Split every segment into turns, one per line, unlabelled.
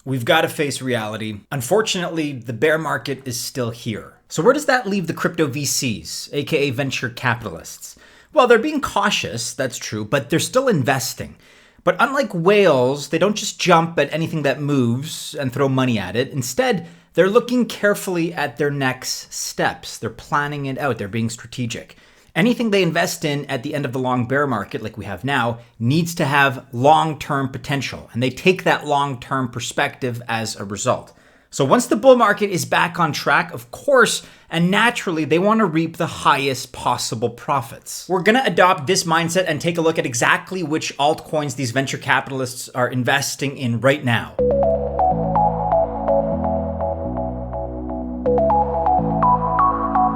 we've got to face reality. Unfortunately, the bear market is still here. So where does that leave the crypto VCs, aka venture capitalists? Well, they're being cautious, that's true, but they're still investing. But unlike whales, they don't just jump at anything that moves and throw money at it. Instead, they're looking carefully at their next steps. They're planning it out. They're being strategic. Anything they invest in at the end of the long bear market, like we have now, needs to have long-term potential. And they take that long-term perspective as a result. So once the bull market is back on track, of course, and naturally, they want to reap the highest possible profits. We're going to adopt this mindset and take a look at exactly which altcoins these venture capitalists are investing in right now.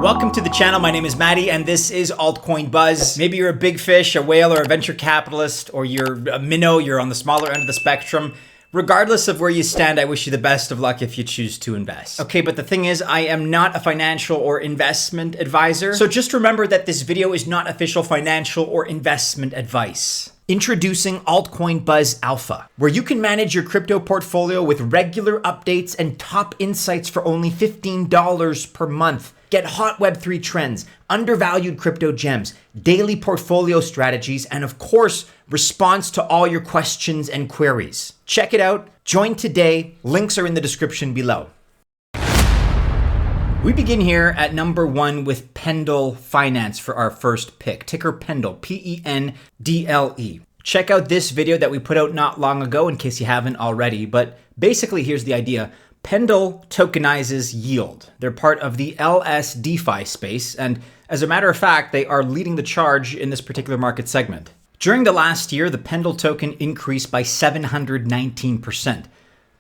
Welcome to the channel. My name is Maddie, and this is Altcoin Buzz. Maybe you're a big fish, a whale, or a venture capitalist, or you're a minnow, you're on the smaller end of the spectrum. Regardless of where you stand, I wish you the best of luck if you choose to invest. Okay, but the thing is, I am not a financial or investment advisor. So just remember that this video is not official financial or investment advice. Introducing Altcoin Buzz Alpha, where you can manage your crypto portfolio with regular updates and top insights for only $15 per month. Get hot Web3 trends, undervalued crypto gems, daily portfolio strategies, and of course, response to all your questions and queries. Check it out. Join today. Links are in the description below. We begin here at number 1 with PENDLE Finance for our first pick. Ticker PENDLE, P-E-N-D-L-E. Check out this video that we put out not long ago in case you haven't already. But basically, here's the idea. PENDLE tokenizes yield. They're part of the LS DeFi space. And as a matter of fact, they are leading the charge in this particular market segment. During the last year, the PENDLE token increased by 719%.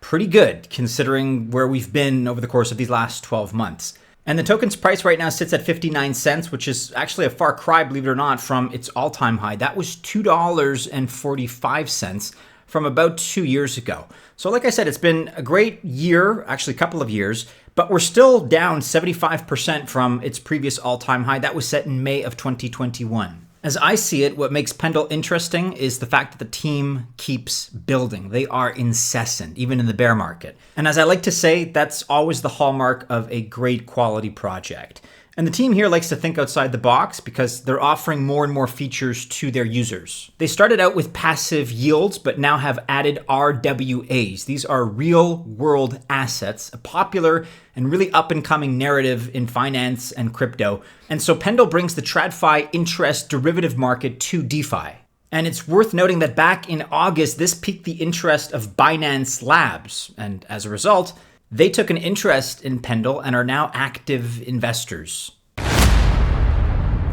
Pretty good considering where we've been over the course of these last 12 months. And the token's price right now sits at 59 cents, which is actually a far cry, believe it or not, from its all-time high. That was $2.45 from about 2 years ago. So like I said, it's been a great year, actually a couple of years, but we're still down 75% from its previous all-time high. That was set in May of 2021. As I see it, what makes PENDLE interesting is the fact that the team keeps building. They are incessant, even in the bear market. And as I like to say, that's always the hallmark of a great quality project. And the team here likes to think outside the box because they're offering more and more features to their users. They started out with passive yields, but now have added RWAs. These are real world assets, a popular and really up and coming narrative in finance and crypto. And so PENDLE brings the TradFi interest derivative market to DeFi. And it's worth noting that back in August, this piqued the interest of Finance Labs. And as a result, they took an interest in PENDLE and are now active investors.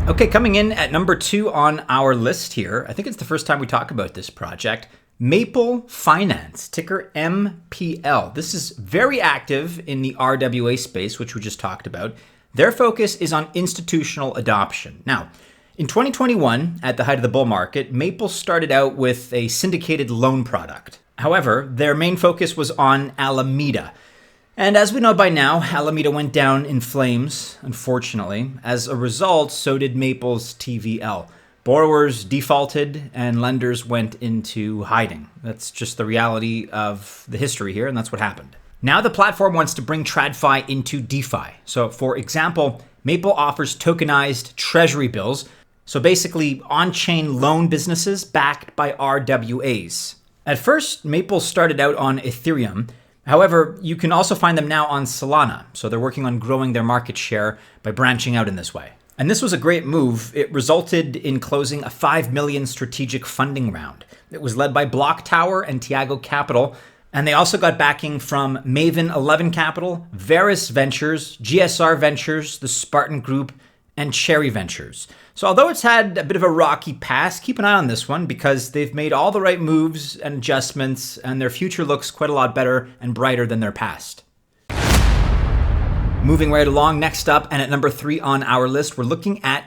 Okay, coming in at number 2 on our list here, I think it's the first time we talk about this project, PENDLE Finance, ticker MPL. This is very active in the RWA space, which we just talked about. Their focus is on institutional adoption. Now, in 2021, at the height of the bull market, PENDLE started out with a syndicated loan product. However, their main focus was on Alameda. And as we know by now, Alameda went down in flames, unfortunately. As a result, so did PENDLE's TVL. Borrowers defaulted and lenders went into hiding. That's just the reality of the history here, and that's what happened. Now the platform wants to bring TradFi into DeFi. So for example, PENDLE offers tokenized treasury bills. So basically on-chain loan businesses backed by RWAs. At first, PENDLE started out on Ethereum. However, you can also find them now on Solana, so they're working on growing their market share by branching out in this way. And this was a great move. It resulted in closing a $5 million strategic funding round. It was led by Block Tower and Tiago Capital, and they also got backing from Maven 11 Capital, Varus Ventures, GSR Ventures, the Spartan Group, and Cherry Ventures. So although it's had a bit of a rocky past, keep an eye on this one because they've made all the right moves and adjustments and their future looks quite a lot better and brighter than their past. Moving right along, next up and at number 3 on our list, we're looking at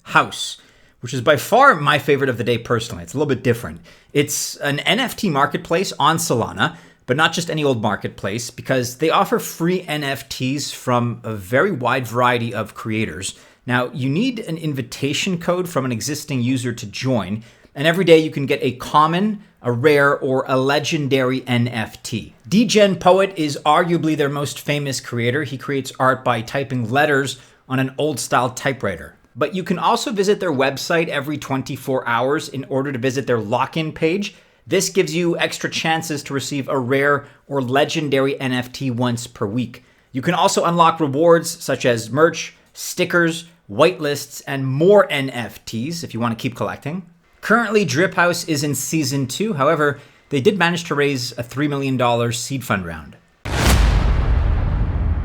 Haus, which is by far my favorite of the day personally. It's a little bit different. It's an NFT marketplace on Solana, but not just any old marketplace because they offer free NFTs from a very wide variety of creators. Now, you need an invitation code from an existing user to join, and every day you can get a common, a rare or a legendary NFT. Degen Poet is arguably their most famous creator. He creates art by typing letters on an old-style typewriter. But you can also visit their website every 24 hours in order to visit their lock-in page. This gives you extra chances to receive a rare or legendary NFT once per week. You can also unlock rewards such as merch, stickers, whitelists, and more NFTs if you want to keep collecting. Currently, Drip House is in season 2. However, they did manage to raise a $3 million seed fund round.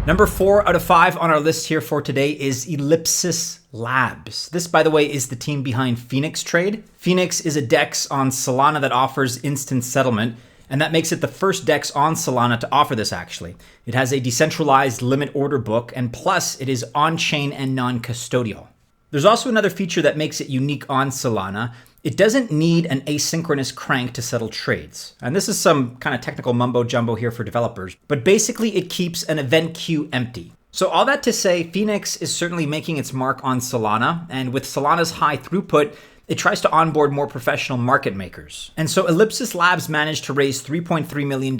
Number 4 out of 5 on our list here for today is Ellipsis Labs. This, by the way, is the team behind Phoenix Trade. Phoenix is a DEX on Solana that offers instant settlement, and that makes it the first DEX on Solana to offer this, actually. It has a decentralized limit order book, and plus it is on-chain and non-custodial. There's also another feature that makes it unique on Solana. It doesn't need an asynchronous crank to settle trades. And this is some kind of technical mumbo jumbo here for developers, but basically it keeps an event queue empty. So all that to say, Phoenix is certainly making its mark on Solana, and with Solana's high throughput, it tries to onboard more professional market makers. And so Ellipsis Labs managed to raise $3.3 million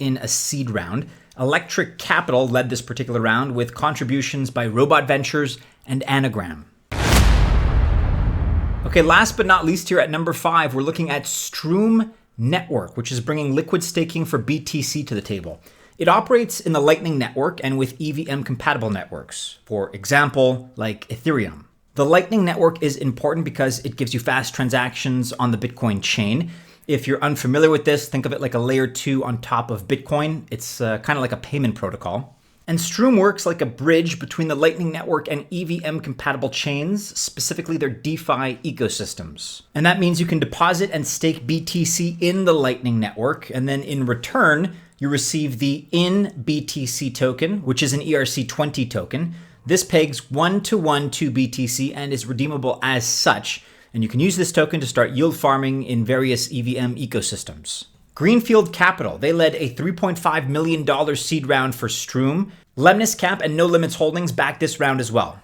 in a seed round. Electric Capital led this particular round with contributions by Robot Ventures and Anagram. Okay, last but not least here at number 5, we're looking at Stroom Network, which is bringing liquid staking for BTC to the table. It operates in the Lightning Network and with EVM compatible networks, for example, like Ethereum. The Lightning Network is important because it gives you fast transactions on the Bitcoin chain. If you're unfamiliar with this, think of it like a layer 2 on top of Bitcoin. It's kind of like a payment protocol. And Stroom works like a bridge between the Lightning Network and EVM compatible chains, specifically their DeFi ecosystems. And that means you can deposit and stake BTC in the Lightning Network, and then in return, you receive the IN-BTC token, which is an ERC20 token. This pegs 1-to-1 to BTC and is redeemable as such, and you can use this token to start yield farming in various EVM ecosystems. Greenfield Capital, they led a $3.5 million seed round for Stroom. Lemnis Cap and No Limits Holdings backed this round as well.